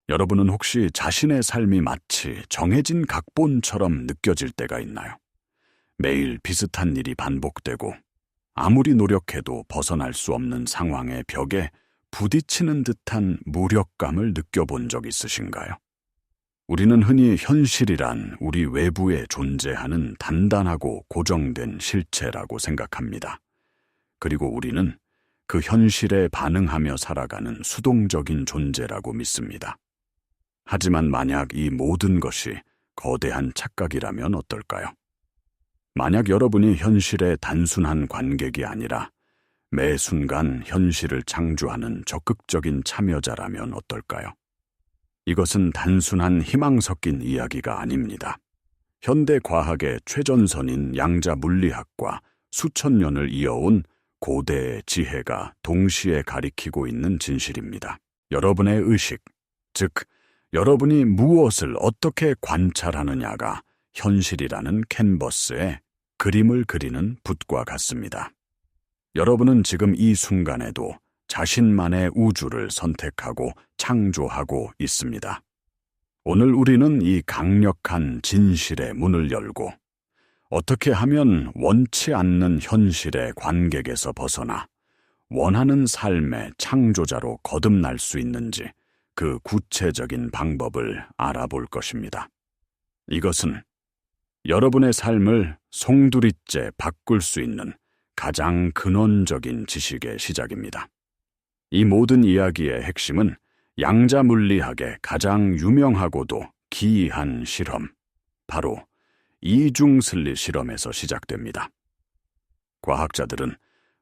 여러분은 혹시 자신의 삶이 마치 정해진 각본처럼 느껴질 때가 있나요? 매일 비슷한 일이 반복되고 아무리 노력해도 벗어날 수 없는 상황의 벽에 부딪히는 듯한 무력감을 느껴본 적 있으신가요? 우리는 흔히 현실이란 우리 외부에 존재하는 단단하고 고정된 실체라고 생각합니다. 그리고 우리는 그 현실에 반응하며 살아가는 수동적인 존재라고 믿습니다. 하지만 만약 이 모든 것이 거대한 착각이라면 어떨까요? 만약 여러분이 현실의 단순한 관객이 아니라 매 순간 현실을 창조하는 적극적인 참여자라면 어떨까요? 이것은 단순한 희망 섞인 이야기가 아닙니다. 현대 과학의 최전선인 양자 물리학과 수천 년을 이어온 고대의 지혜가 동시에 가리키고 있는 진실입니다. 여러분의 의식, 즉 여러분이 무엇을 어떻게 관찰하느냐가 현실이라는 캔버스에 그림을 그리는 붓과 같습니다. 여러분은 지금 이 순간에도 자신만의 우주를 선택하고 창조하고 있습니다. 오늘 우리는 이 강력한 진실의 문을 열고 어떻게 하면 원치 않는 현실의 관객에서 벗어나 원하는 삶의 창조자로 거듭날 수 있는지 그 구체적인 방법을 알아볼 것입니다. 이것은 여러분의 삶을 송두리째 바꿀 수 있는 가장 근원적인 지식의 시작입니다. 이 모든 이야기의 핵심은 양자 물리학의 가장 유명하고도 기이한 실험, 바로 이중슬릿 실험에서 시작됩니다. 과학자들은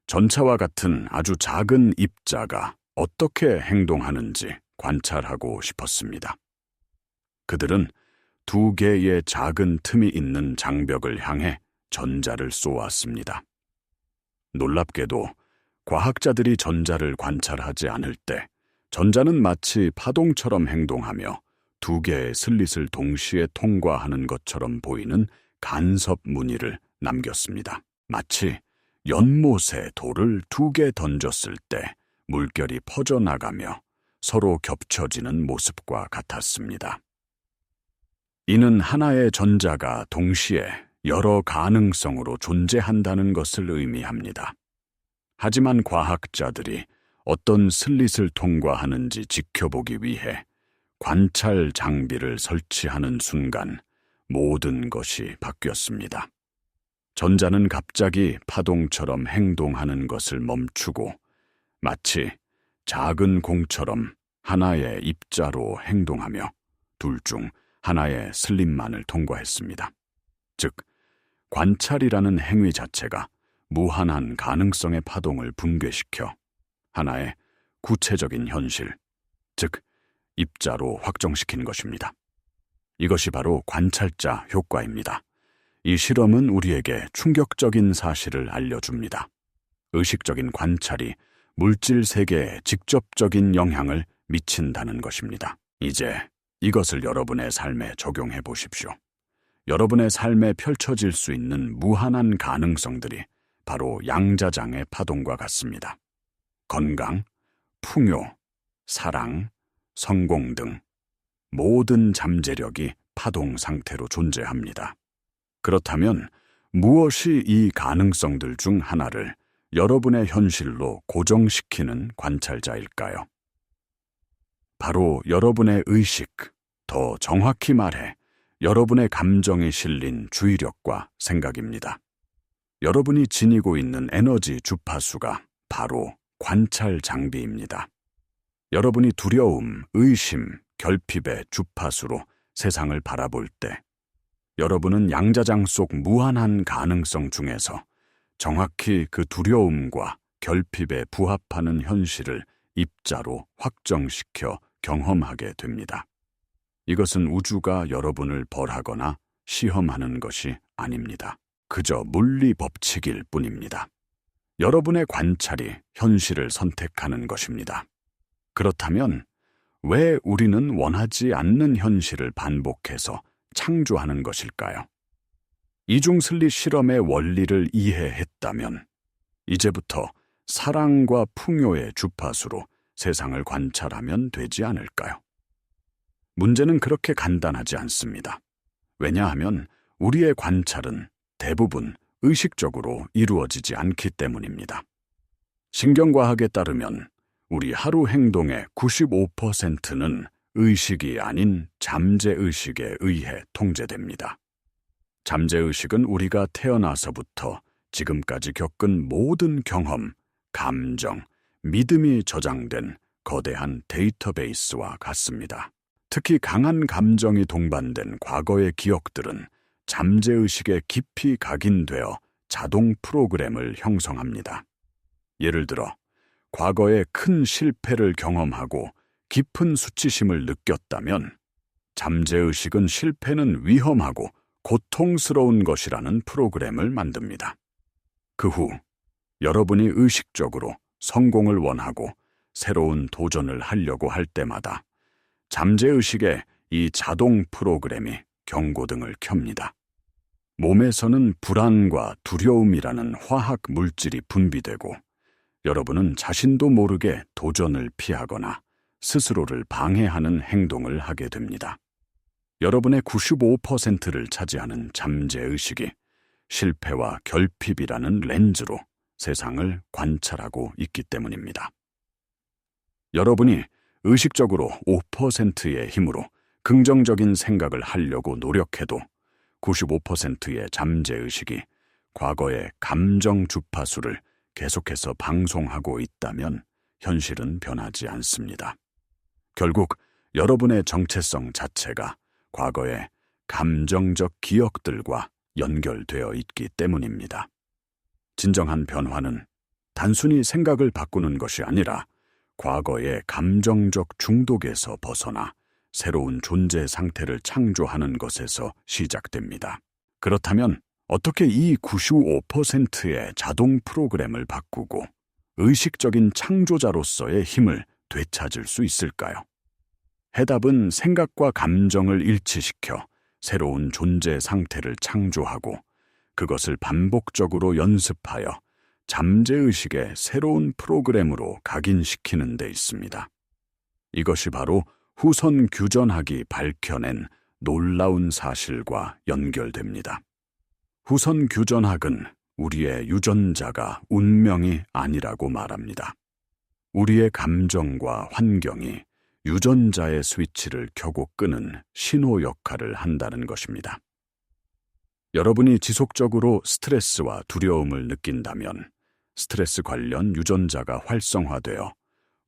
전차와 같은 아주 작은 입자가 어떻게 행동하는지 관찰하고 싶었습니다. 그들은 두 개의 작은 틈이 있는 장벽을 향해 전자를 쏘았습니다. 놀랍게도 과학자들이 전자를 관찰하지 않을 때 전자는 마치 파동처럼 행동하며 두 개의 슬릿을 동시에 통과하는 것처럼 보이는 간섭 무늬를 남겼습니다. 마치 연못에 돌을 두 개 던졌을 때 물결이 퍼져나가며 서로 겹쳐지는 모습과 같았습니다. 이는 하나의 전자가 동시에 여러 가능성으로 존재한다는 것을 의미합니다. 하지만 과학자들이 어떤 슬릿을 통과하는지 지켜보기 위해 관찰 장비를 설치하는 순간 모든 것이 바뀌었습니다. 전자는 갑자기 파동처럼 행동하는 것을 멈추고 마치 작은 공처럼 하나의 입자로 행동하며 둘 중 하나의 슬립만을 통과했습니다. 즉, 관찰이라는 행위 자체가 무한한 가능성의 파동을 붕괴시켜 하나의 구체적인 현실, 즉 입자로 확정시킨 것입니다. 이것이 바로 관찰자 효과입니다. 이 실험은 우리에게 충격적인 사실을 알려줍니다. 의식적인 관찰이 물질 세계에 직접적인 영향을 미친다는 것입니다. 이제 이것을 여러분의 삶에 적용해 보십시오. 여러분의 삶에 펼쳐질 수 있는 무한한 가능성들이 바로 양자장의 파동과 같습니다. 건강, 풍요, 사랑, 성공 등 모든 잠재력이 파동 상태로 존재합니다. 그렇다면 무엇이 이 가능성들 중 하나를 여러분의 현실로 고정시키는 관찰자일까요? 바로 여러분의 의식, 더 정확히 말해 여러분의 감정이 실린 주의력과 생각입니다. 여러분이 지니고 있는 에너지 주파수가 바로 관찰 장비입니다. 여러분이 두려움, 의심, 결핍의 주파수로 세상을 바라볼 때 여러분은 양자장 속 무한한 가능성 중에서 정확히 그 두려움과 결핍에 부합하는 현실을 입자로 확정시켜 경험하게 됩니다. 이것은 우주가 여러분을 벌하거나 시험하는 것이 아닙니다. 그저 물리 법칙일 뿐입니다. 여러분의 관찰이 현실을 선택하는 것입니다. 그렇다면 왜 우리는 원하지 않는 현실을 반복해서 창조하는 것일까요? 이중슬릿 실험의 원리를 이해했다면 이제부터 사랑과 풍요의 주파수로 세상을 관찰하면 되지 않을까요? 문제는 그렇게 간단하지 않습니다. 왜냐하면 우리의 관찰은 대부분 의식적으로 이루어지지 않기 때문입니다. 신경과학에 따르면 우리 하루 행동의 95%는 의식이 아닌 잠재의식에 의해 통제됩니다. 잠재의식은 우리가 태어나서부터 지금까지 겪은 모든 경험, 감정, 믿음이 저장된 거대한 데이터베이스와 같습니다. 특히 강한 감정이 동반된 과거의 기억들은 잠재의식에 깊이 각인되어 자동 프로그램을 형성합니다. 예를 들어, 과거에 큰 실패를 경험하고 깊은 수치심을 느꼈다면 잠재의식은 실패는 위험하고 고통스러운 것이라는 프로그램을 만듭니다. 그 후 여러분이 의식적으로 성공을 원하고 새로운 도전을 하려고 할 때마다 잠재의식의 이 자동 프로그램이 경고등을 켭니다. 몸에서는 불안과 두려움이라는 화학 물질이 분비되고 여러분은 자신도 모르게 도전을 피하거나 스스로를 방해하는 행동을 하게 됩니다. 여러분의 95%를 차지하는 잠재의식이 실패와 결핍이라는 렌즈로 세상을 관찰하고 있기 때문입니다. 여러분이 의식적으로 5%의 힘으로 긍정적인 생각을 하려고 노력해도 95%의 잠재의식이 과거의 감정 주파수를 계속해서 방송하고 있다면 현실은 변하지 않습니다. 결국 여러분의 정체성 자체가 과거의 감정적 기억들과 연결되어 있기 때문입니다. 진정한 변화는 단순히 생각을 바꾸는 것이 아니라 과거의 감정적 중독에서 벗어나 새로운 존재 상태를 창조하는 것에서 시작됩니다. 그렇다면 어떻게 이 95%의 자동 프로그램을 바꾸고 의식적인 창조자로서의 힘을 되찾을 수 있을까요? 해답은 생각과 감정을 일치시켜 새로운 존재 상태를 창조하고 그것을 반복적으로 연습하여 잠재의식의 새로운 프로그램으로 각인시키는 데 있습니다. 이것이 바로 후선 규전학이 밝혀낸 놀라운 사실과 연결됩니다. 후선 규전학은 우리의 유전자가 운명이 아니라고 말합니다. 우리의 감정과 환경이 유전자의 스위치를 켜고 끄는 신호 역할을 한다는 것입니다. 여러분이 지속적으로 스트레스와 두려움을 느낀다면 스트레스 관련 유전자가 활성화되어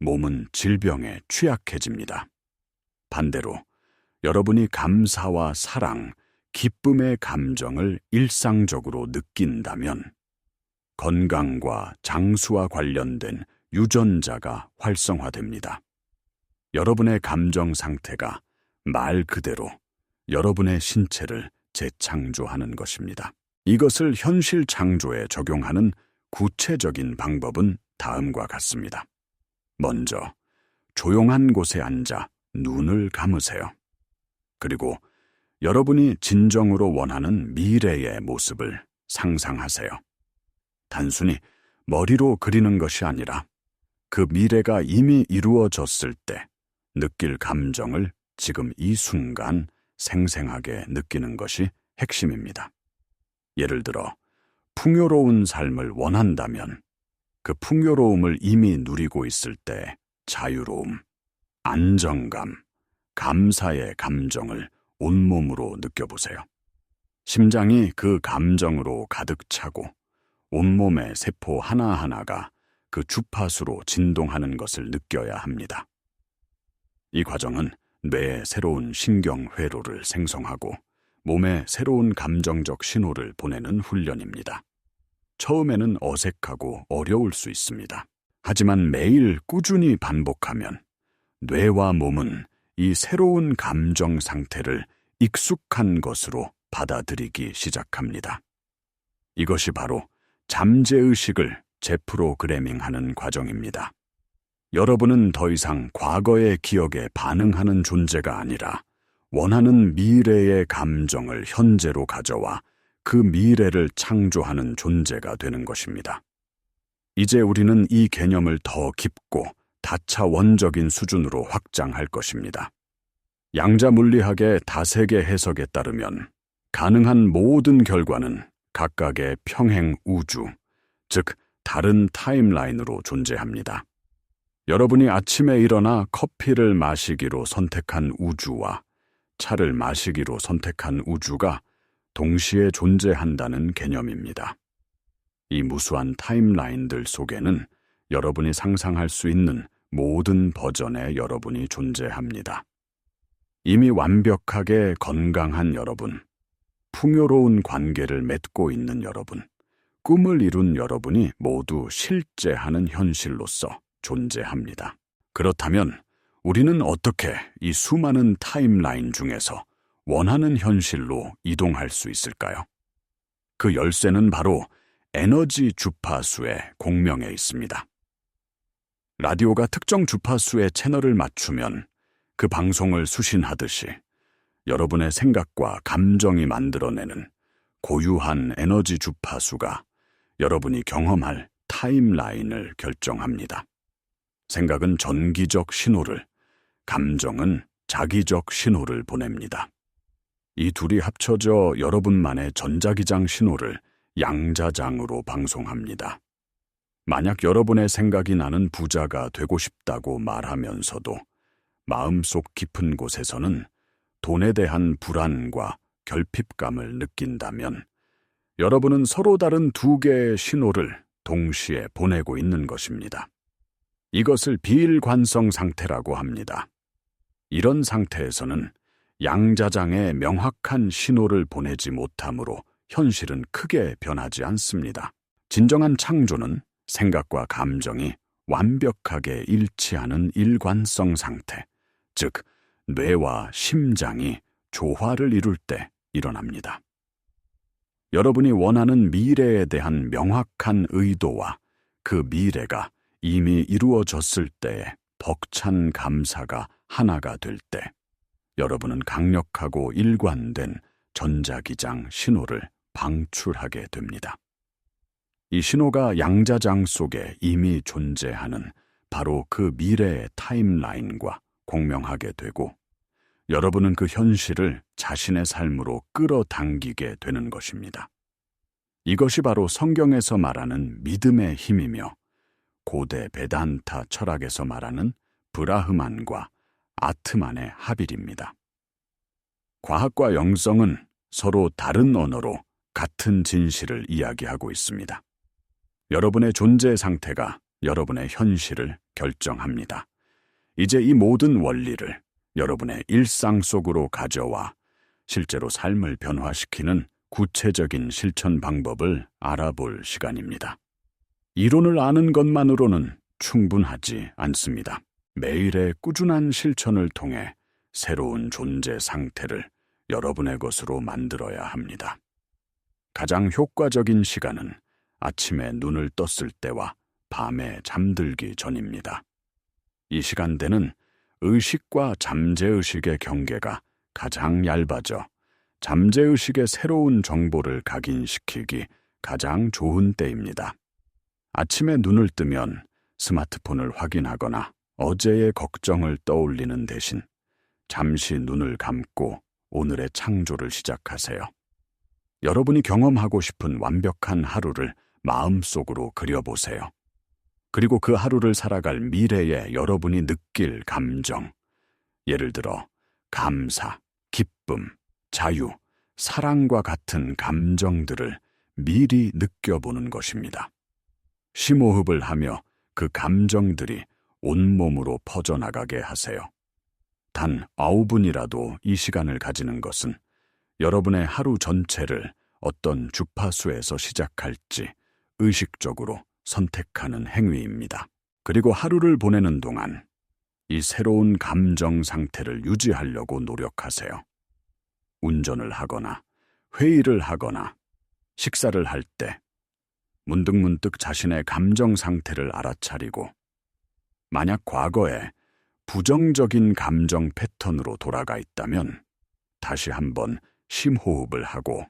몸은 질병에 취약해집니다. 반대로 여러분이 감사와 사랑, 기쁨의 감정을 일상적으로 느낀다면 건강과 장수와 관련된 유전자가 활성화됩니다. 여러분의 감정 상태가 말 그대로 여러분의 신체를 재창조하는 것입니다. 이것을 현실 창조에 적용하는 구체적인 방법은 다음과 같습니다. 먼저, 조용한 곳에 앉아 눈을 감으세요. 그리고 여러분이 진정으로 원하는 미래의 모습을 상상하세요. 단순히 머리로 그리는 것이 아니라 그 미래가 이미 이루어졌을 때 느낄 감정을 지금 이 순간 생생하게 느끼는 것이 핵심입니다. 예를 들어, 풍요로운 삶을 원한다면 그 풍요로움을 이미 누리고 있을 때 자유로움, 안정감, 감사의 감정을 온몸으로 느껴보세요. 심장이 그 감정으로 가득 차고 온몸의 세포 하나하나가 그 주파수로 진동하는 것을 느껴야 합니다. 이 과정은 뇌에 새로운 신경 회로를 생성하고 몸에 새로운 감정적 신호를 보내는 훈련입니다. 처음에는 어색하고 어려울 수 있습니다. 하지만 매일 꾸준히 반복하면 뇌와 몸은 이 새로운 감정 상태를 익숙한 것으로 받아들이기 시작합니다. 이것이 바로 잠재의식을 재프로그래밍하는 과정입니다. 여러분은 더 이상 과거의 기억에 반응하는 존재가 아니라 원하는 미래의 감정을 현재로 가져와 그 미래를 창조하는 존재가 되는 것입니다. 이제 우리는 이 개념을 더 깊고 다차원적인 수준으로 확장할 것입니다. 양자물리학의 다세계 해석에 따르면 가능한 모든 결과는 각각의 평행 우주, 즉 다른 타임라인으로 존재합니다. 여러분이 아침에 일어나 커피를 마시기로 선택한 우주와 차를 마시기로 선택한 우주가 동시에 존재한다는 개념입니다. 이 무수한 타임라인들 속에는 여러분이 상상할 수 있는 모든 버전의 여러분이 존재합니다. 이미 완벽하게 건강한 여러분, 풍요로운 관계를 맺고 있는 여러분, 꿈을 이룬 여러분이 모두 실제하는 현실로서 존재합니다. 그렇다면 우리는 어떻게 이 수많은 타임라인 중에서 원하는 현실로 이동할 수 있을까요? 그 열쇠는 바로 에너지 주파수의 공명에 있습니다. 라디오가 특정 주파수의 채널을 맞추면 그 방송을 수신하듯이 여러분의 생각과 감정이 만들어내는 고유한 에너지 주파수가 여러분이 경험할 타임라인을 결정합니다. 생각은 전기적 신호를, 감정은 자기적 신호를 보냅니다. 이 둘이 합쳐져 여러분만의 전자기장 신호를 양자장으로 방송합니다. 만약 여러분의 생각이 나는 부자가 되고 싶다고 말하면서도 마음속 깊은 곳에서는 돈에 대한 불안과 결핍감을 느낀다면 여러분은 서로 다른 두 개의 신호를 동시에 보내고 있는 것입니다. 이것을 비일관성 상태라고 합니다. 이런 상태에서는 양자장의 명확한 신호를 보내지 못하므로 현실은 크게 변하지 않습니다. 진정한 창조는 생각과 감정이 완벽하게 일치하는 일관성 상태, 즉 뇌와 심장이 조화를 이룰 때 일어납니다. 여러분이 원하는 미래에 대한 명확한 의도와 그 미래가 이미 이루어졌을 때의 벅찬 감사가 하나가 될 때 여러분은 강력하고 일관된 전자기장 신호를 방출하게 됩니다. 이 신호가 양자장 속에 이미 존재하는 바로 그 미래의 타임라인과 공명하게 되고 여러분은 그 현실을 자신의 삶으로 끌어당기게 되는 것입니다. 이것이 바로 성경에서 말하는 믿음의 힘이며 고대 베단타 철학에서 말하는 브라흐만과 아트만의 합일입니다. 과학과 영성은 서로 다른 언어로 같은 진실을 이야기하고 있습니다. 여러분의 존재 상태가 여러분의 현실을 결정합니다. 이제 이 모든 원리를 여러분의 일상 속으로 가져와 실제로 삶을 변화시키는 구체적인 실천 방법을 알아볼 시간입니다. 이론을 아는 것만으로는 충분하지 않습니다. 매일의 꾸준한 실천을 통해 새로운 존재 상태를 여러분의 것으로 만들어야 합니다. 가장 효과적인 시간은 아침에 눈을 떴을 때와 밤에 잠들기 전입니다. 이 시간대는 의식과 잠재의식의 경계가 가장 얇아져 잠재의식의 새로운 정보를 각인시키기 가장 좋은 때입니다. 아침에 눈을 뜨면 스마트폰을 확인하거나 어제의 걱정을 떠올리는 대신 잠시 눈을 감고 오늘의 창조를 시작하세요. 여러분이 경험하고 싶은 완벽한 하루를 마음속으로 그려보세요. 그리고 그 하루를 살아갈 미래에 여러분이 느낄 감정, 예를 들어 감사, 기쁨, 자유, 사랑과 같은 감정들을 미리 느껴보는 것입니다. 심호흡을 하며 그 감정들이 온몸으로 퍼져나가게 하세요. 단 9분이라도 이 시간을 가지는 것은 여러분의 하루 전체를 어떤 주파수에서 시작할지 의식적으로 선택하는 행위입니다. 그리고 하루를 보내는 동안 이 새로운 감정 상태를 유지하려고 노력하세요. 운전을 하거나 회의를 하거나 식사를 할 때 문득문득 자신의 감정 상태를 알아차리고 만약 과거에 부정적인 감정 패턴으로 돌아가 있다면 다시 한번 심호흡을 하고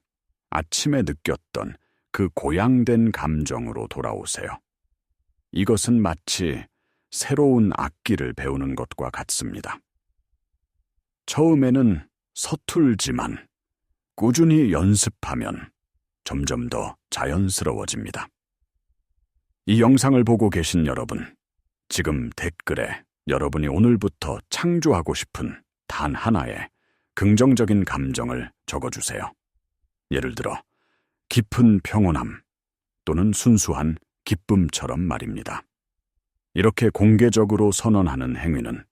아침에 느꼈던 그 고양된 감정으로 돌아오세요. 이것은 마치 새로운 악기를 배우는 것과 같습니다. 처음에는 서툴지만 꾸준히 연습하면 점점 더 자연스러워집니다. 이 영상을 보고 계신 여러분, 지금 댓글에 여러분이 오늘부터 창조하고 싶은 단 하나의 긍정적인 감정을 적어주세요. 예를 들어 깊은 평온함 또는 순수한 기쁨처럼 말입니다. 이렇게 공개적으로 선언하는 행위는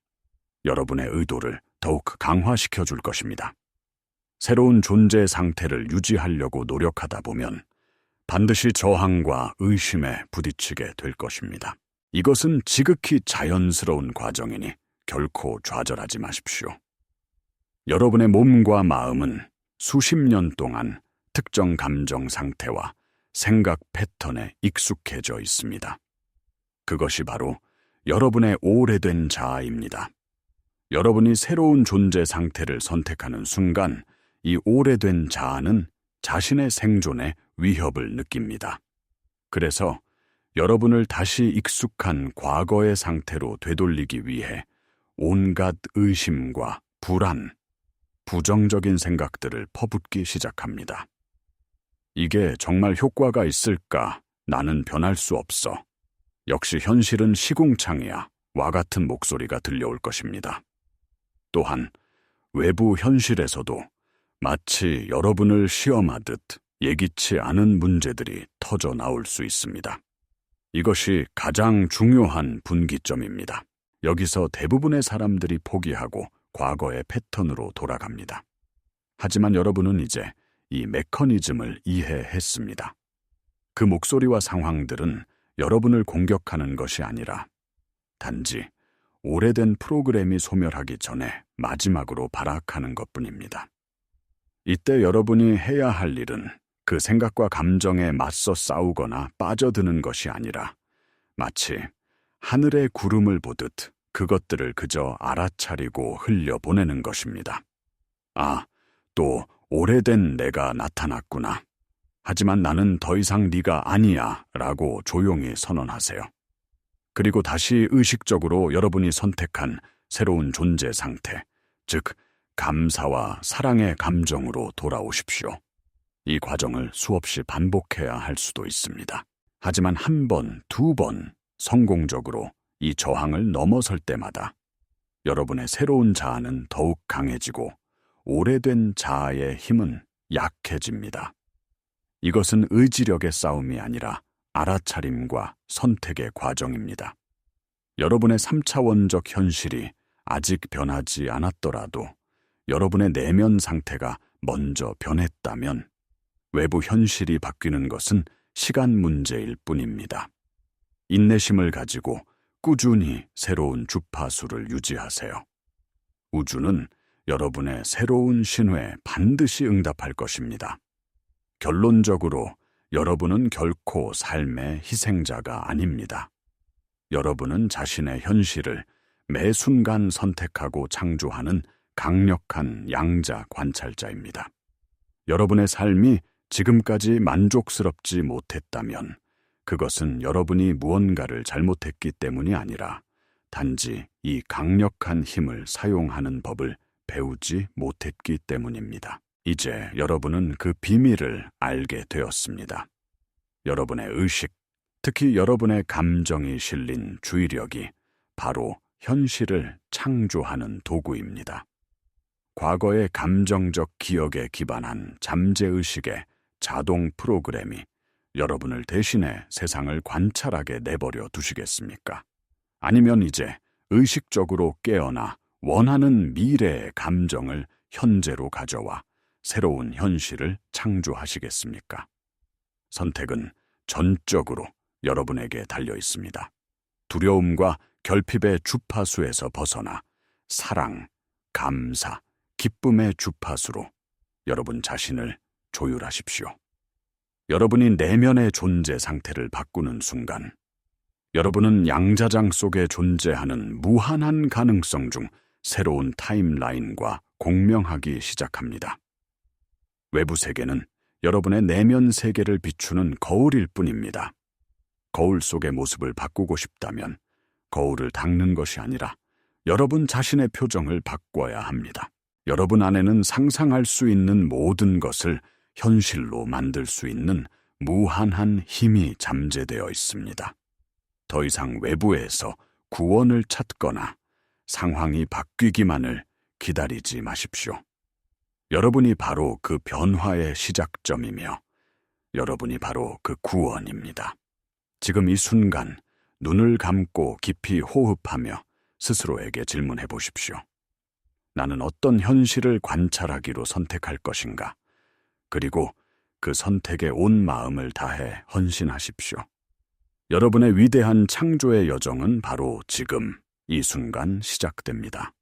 여러분의 의도를 더욱 강화시켜 줄 것입니다. 새로운 존재 상태를 유지하려고 노력하다 보면 반드시 저항과 의심에 부딪히게 될 것입니다. 이것은 지극히 자연스러운 과정이니 결코 좌절하지 마십시오. 여러분의 몸과 마음은 수십 년 동안 특정 감정 상태와 생각 패턴에 익숙해져 있습니다. 그것이 바로 여러분의 오래된 자아입니다. 여러분이 새로운 존재 상태를 선택하는 순간 이 오래된 자아는 자신의 생존에 위협을 느낍니다. 그래서 여러분을 다시 익숙한 과거의 상태로 되돌리기 위해 온갖 의심과 불안, 부정적인 생각들을 퍼붓기 시작합니다. 이게 정말 효과가 있을까? 나는 변할 수 없어. 역시 현실은 시궁창이야. 와 같은 목소리가 들려올 것입니다. 또한 외부 현실에서도 마치 여러분을 시험하듯 예기치 않은 문제들이 터져 나올 수 있습니다. 이것이 가장 중요한 분기점입니다. 여기서 대부분의 사람들이 포기하고 과거의 패턴으로 돌아갑니다. 하지만 여러분은 이제 이 메커니즘을 이해했습니다. 그 목소리와 상황들은 여러분을 공격하는 것이 아니라 단지 오래된 프로그램이 소멸하기 전에 마지막으로 발악하는 것뿐입니다. 이때 여러분이 해야 할 일은 그 생각과 감정에 맞서 싸우거나 빠져드는 것이 아니라 마치 하늘의 구름을 보듯 그것들을 그저 알아차리고 흘려보내는 것입니다. 아, 또 오래된 내가 나타났구나. 하지만 나는 더 이상 네가 아니야 라고 조용히 선언하세요. 그리고 다시 의식적으로 여러분이 선택한 새로운 존재 상태, 즉 감사와 사랑의 감정으로 돌아오십시오. 이 과정을 수없이 반복해야 할 수도 있습니다. 하지만 한 번, 두 번 성공적으로 이 저항을 넘어설 때마다 여러분의 새로운 자아는 더욱 강해지고 오래된 자아의 힘은 약해집니다. 이것은 의지력의 싸움이 아니라 알아차림과 선택의 과정입니다. 여러분의 3차원적 현실이 아직 변하지 않았더라도 여러분의 내면 상태가 먼저 변했다면 외부 현실이 바뀌는 것은 시간 문제일 뿐입니다. 인내심을 가지고 꾸준히 새로운 주파수를 유지하세요. 우주는 여러분의 새로운 신호에 반드시 응답할 것입니다. 결론적으로 여러분은 결코 삶의 희생자가 아닙니다. 여러분은 자신의 현실을 매 순간 선택하고 창조하는 강력한 양자 관찰자입니다. 여러분의 삶이 지금까지 만족스럽지 못했다면 그것은 여러분이 무언가를 잘못했기 때문이 아니라 단지 이 강력한 힘을 사용하는 법을 배우지 못했기 때문입니다. 이제 여러분은 그 비밀을 알게 되었습니다. 여러분의 의식, 특히 여러분의 감정이 실린 주의력이 바로 현실을 창조하는 도구입니다. 과거의 감정적 기억에 기반한 잠재의식의 자동 프로그램이 여러분을 대신해 세상을 관찰하게 내버려 두시겠습니까? 아니면 이제 의식적으로 깨어나 원하는 미래의 감정을 현재로 가져와 새로운 현실을 창조하시겠습니까? 선택은 전적으로 여러분에게 달려 있습니다. 두려움과 결핍의 주파수에서 벗어나 사랑, 감사, 기쁨의 주파수로 여러분 자신을 조율하십시오. 여러분이 내면의 존재 상태를 바꾸는 순간 여러분은 양자장 속에 존재하는 무한한 가능성 중 새로운 타임라인과 공명하기 시작합니다. 외부 세계는 여러분의 내면 세계를 비추는 거울일 뿐입니다. 거울 속의 모습을 바꾸고 싶다면 거울을 닦는 것이 아니라 여러분 자신의 표정을 바꿔야 합니다. 여러분 안에는 상상할 수 있는 모든 것을 현실로 만들 수 있는 무한한 힘이 잠재되어 있습니다. 더 이상 외부에서 구원을 찾거나 상황이 바뀌기만을 기다리지 마십시오. 여러분이 바로 그 변화의 시작점이며 여러분이 바로 그 구원입니다. 지금 이 순간 눈을 감고 깊이 호흡하며 스스로에게 질문해 보십시오. 나는 어떤 현실을 관찰하기로 선택할 것인가? 그리고 그 선택에 온 마음을 다해 헌신하십시오. 여러분의 위대한 창조의 여정은 바로 지금 이 순간 시작됩니다.